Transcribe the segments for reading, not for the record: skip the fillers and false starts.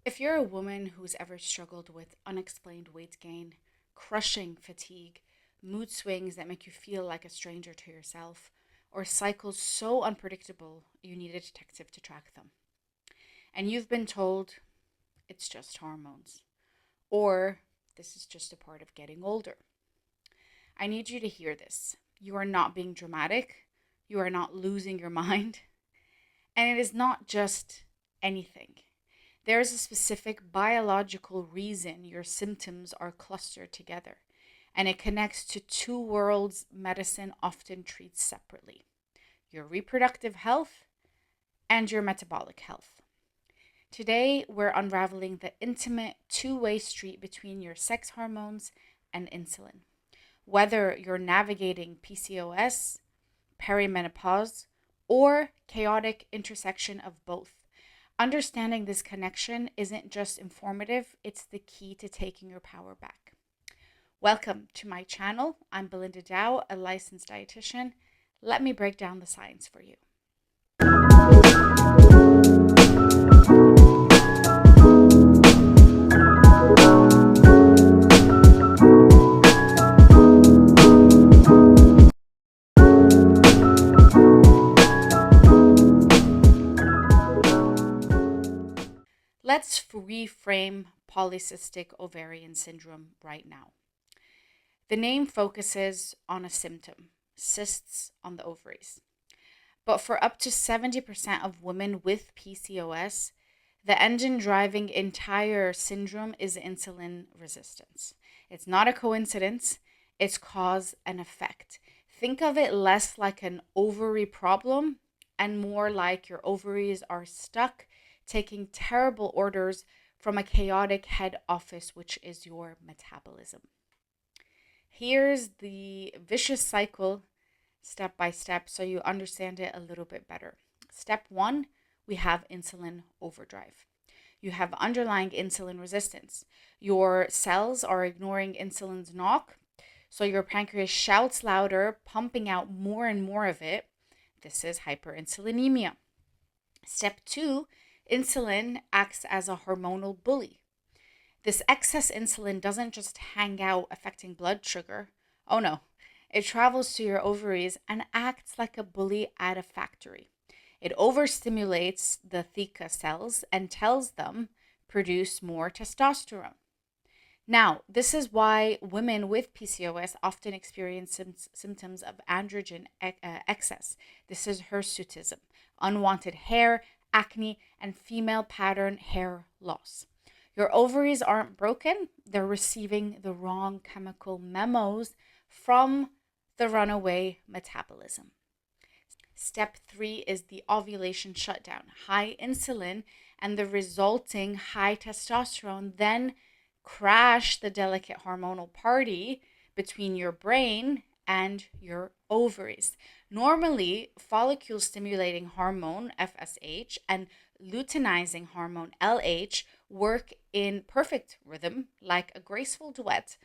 If you're a woman who's ever struggled with unexplained weight gain, crushing fatigue, mood swings that make you feel like a stranger to yourself, or cycles so unpredictable you need a detective to track them, and you've been told it's just hormones, or this is just a part of getting older, I need you to hear this. You are not being dramatic, you are not losing your mind, and it is not just anything. There is a specific biological reason your symptoms are clustered together, and it connects to two worlds medicine often treats separately: your reproductive health and your metabolic health. Today, we're unraveling the intimate two-way street between your sex hormones and insulin. Whether you're navigating PCOS, perimenopause, or chaotic intersection of both, understanding this connection isn't just informative, it's the key to taking your power back. Welcome to my channel. I'm Belinda Dow, a licensed dietitian. Let me break down the science for you. Let's reframe polycystic ovarian syndrome right now. The name focuses on a symptom, cysts on the ovaries. But for up to 70% of women with PCOS, the engine driving entire syndrome is insulin resistance. It's not a coincidence, it's cause and effect. Think of it less like an ovary problem and more like your ovaries are stuck taking terrible orders from a chaotic head office, which is your metabolism. Here's the vicious cycle step by step so you understand it a little bit better. Step one, we have insulin overdrive. You have underlying insulin resistance. Your cells are ignoring insulin's knock, so your pancreas shouts louder, pumping out more and more of it. This is hyperinsulinemia. Step two, insulin acts as a hormonal bully. This excess insulin doesn't just hang out affecting blood sugar. Oh no, it travels to your ovaries and acts like a bully at a factory. It overstimulates the theca cells and tells them produce more testosterone. Now, this is why women with PCOS often experience symptoms of androgen excess. This is hirsutism, unwanted hair, acne, and female pattern hair loss. Your ovaries aren't broken, they're receiving the wrong chemical memos from the runaway metabolism. Step three is the ovulation shutdown. High insulin and the resulting high testosterone then crash the delicate hormonal party between your brain and your ovaries. Normally, follicle stimulating hormone FSH and luteinizing hormone LH work in perfect rhythm, like a graceful duet,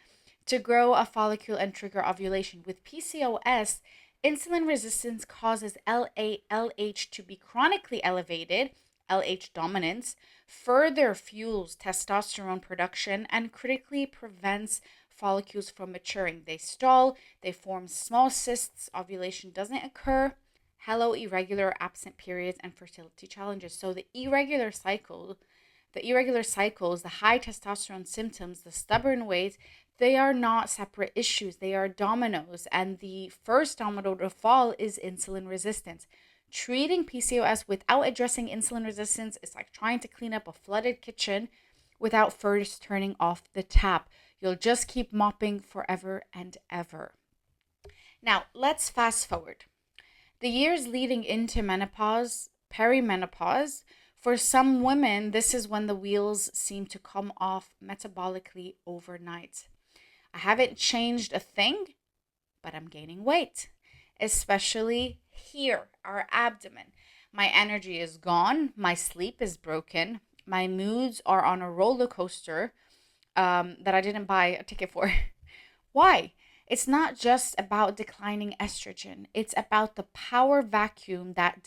to grow a follicle and trigger ovulation. With PCOS, insulin resistance causes LH to be chronically elevated. LH dominance further fuels testosterone production and critically prevents follicles from maturing. They stall, they form small cysts, ovulation doesn't occur. Hello, irregular absent periods and fertility challenges. So the irregular cycles, the high testosterone symptoms, the stubborn weight, they are not separate issues. They are dominoes. And the first domino to fall is insulin resistance. Treating PCOS without addressing insulin resistance is like trying to clean up a flooded kitchen without first turning off the tap. You'll just keep mopping forever and ever. Now, let's fast forward. The years leading into menopause, perimenopause, for some women, this is when the wheels seem to come off metabolically overnight. I haven't changed a thing, but I'm gaining weight, especially here, our abdomen. My energy is gone. My sleep is broken. My moods are on a roller coaster that I didn't buy a ticket for. Why? It's not just about declining estrogen. It's about the power vacuum that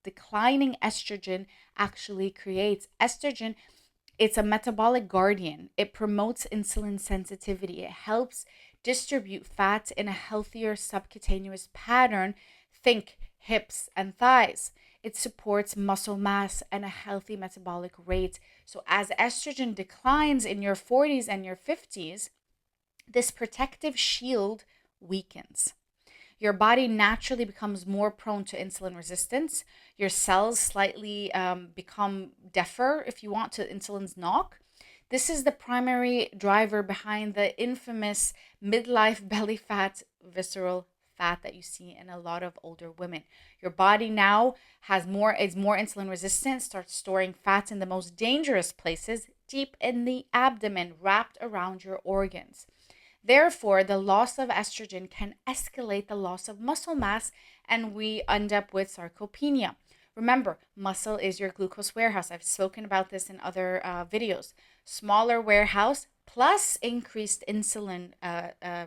declining estrogen actually creates. Estrogen It's a metabolic guardian. It promotes insulin sensitivity. It helps distribute fat in a healthier subcutaneous pattern. Think hips and thighs. It supports muscle mass and a healthy metabolic rate. So, as estrogen declines in your 40s and your 50s, this protective shield weakens. Your body naturally becomes more prone to insulin resistance. Your cells slightly become deafer, if you want, to insulin's knock. This is the primary driver behind the infamous midlife belly fat, visceral fat that you see in a lot of older women. Your body now is more insulin resistant, starts storing fat in the most dangerous places, deep in the abdomen, wrapped around your organs. Therefore, the loss of estrogen can escalate the loss of muscle mass, and we end up with sarcopenia. Remember, muscle is your glucose warehouse. I've spoken about this in other videos. Smaller warehouse plus increased insulin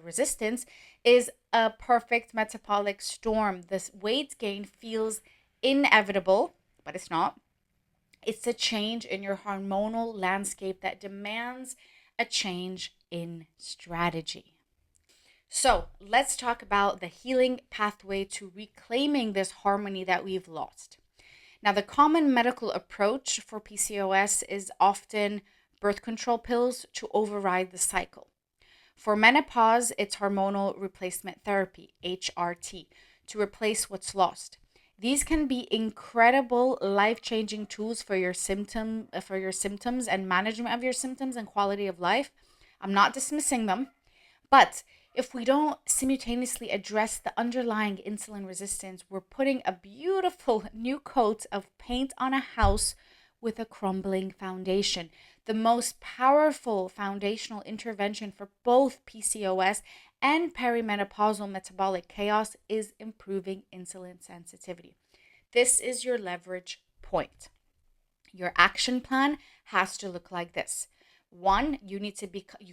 resistance is a perfect metabolic storm. This weight gain feels inevitable, but it's not. It's a change in your hormonal landscape that demands a change in strategy. So, let's talk about the healing pathway to reclaiming this harmony that we've lost. Now, the common medical approach for PCOS is often birth control pills to override the cycle. For menopause, it's hormonal replacement therapy, HRT, to replace what's lost. These can be incredible life-changing tools for your symptoms and management of your symptoms and quality of life. I'm not dismissing them, but if we don't simultaneously address the underlying insulin resistance, we're putting a beautiful new coat of paint on a house with a crumbling foundation. The most powerful foundational intervention for both PCOS and perimenopausal metabolic chaos is improving insulin sensitivity. This is your leverage point. Your action plan has to look like this. One, you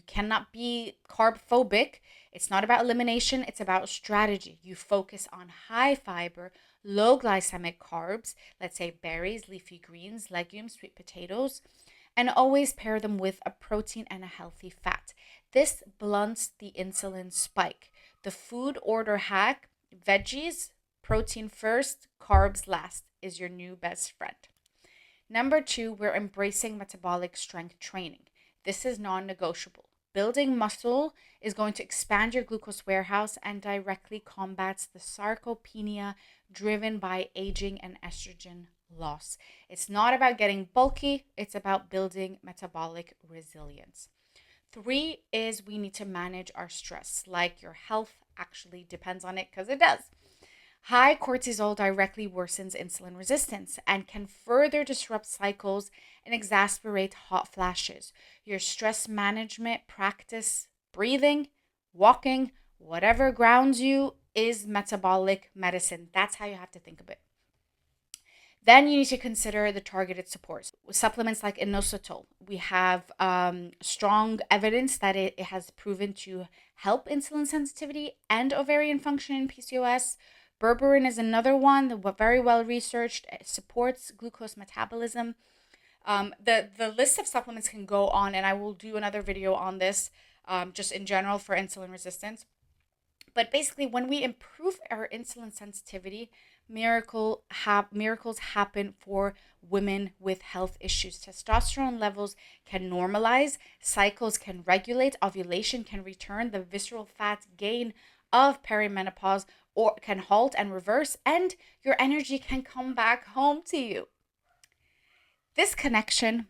cannot be carb phobic. It's not about elimination, it's about strategy. You focus on high fiber, low glycemic carbs, let's say berries, leafy greens, legumes, sweet potatoes, and always pair them with a protein and a healthy fat. This blunts the insulin spike. The food order hack: veggies, protein first, carbs last, is your new best friend. Number two, we're embracing metabolic strength training. This is non-negotiable. Building muscle is going to expand your glucose warehouse and directly combats the sarcopenia driven by aging and estrogen loss. It's not about getting bulky, it's about building metabolic resilience. Three is we need to manage our stress. Like your health actually depends on it, because it does. High cortisol directly worsens insulin resistance and can further disrupt cycles and exacerbate hot flashes. Your stress management practice, breathing, walking, whatever grounds you, is metabolic medicine. That's how you have to think of it. Then you need to consider the targeted supports. Supplements like inositol. We have strong evidence that it has proven to help insulin sensitivity and ovarian function in PCOS. Berberine is another one that very well researched. It supports glucose metabolism. The list of supplements can go on, and I will do another video on this just in general for insulin resistance. But basically, when we improve our insulin sensitivity, miracles happen for women with health issues. Testosterone levels can normalize, cycles can regulate, ovulation can return, the visceral fat gain of perimenopause or can halt and reverse, and your energy can come back home to you. This connection,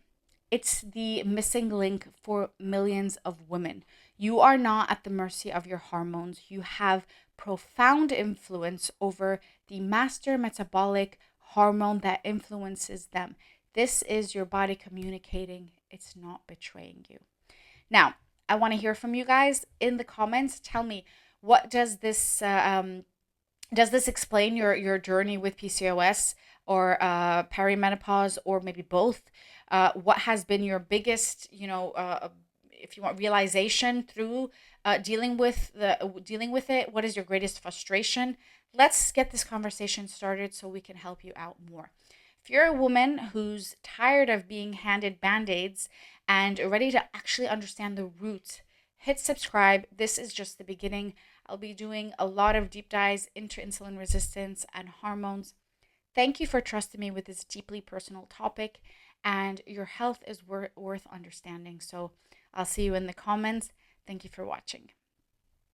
it's the missing link for millions of women. You are not at the mercy of your hormones. You have profound influence over the master metabolic hormone that influences them. This is your body communicating. It's not betraying you. Now, I want to hear from you guys in the comments. Tell me, what does this explain your journey with PCOS or perimenopause, or maybe both? What has been your biggest, if you want, realization through dealing with it? What is your greatest frustration? Let's get this conversation started so we can help you out more. If you're a woman who's tired of being handed band-aids and ready to actually understand the root, hit subscribe. This is just the beginning. I'll be doing a lot of deep dives into insulin resistance and hormones. Thank you for trusting me with this deeply personal topic, and your health is worth understanding. So I'll see you in the comments. Thank you for watching.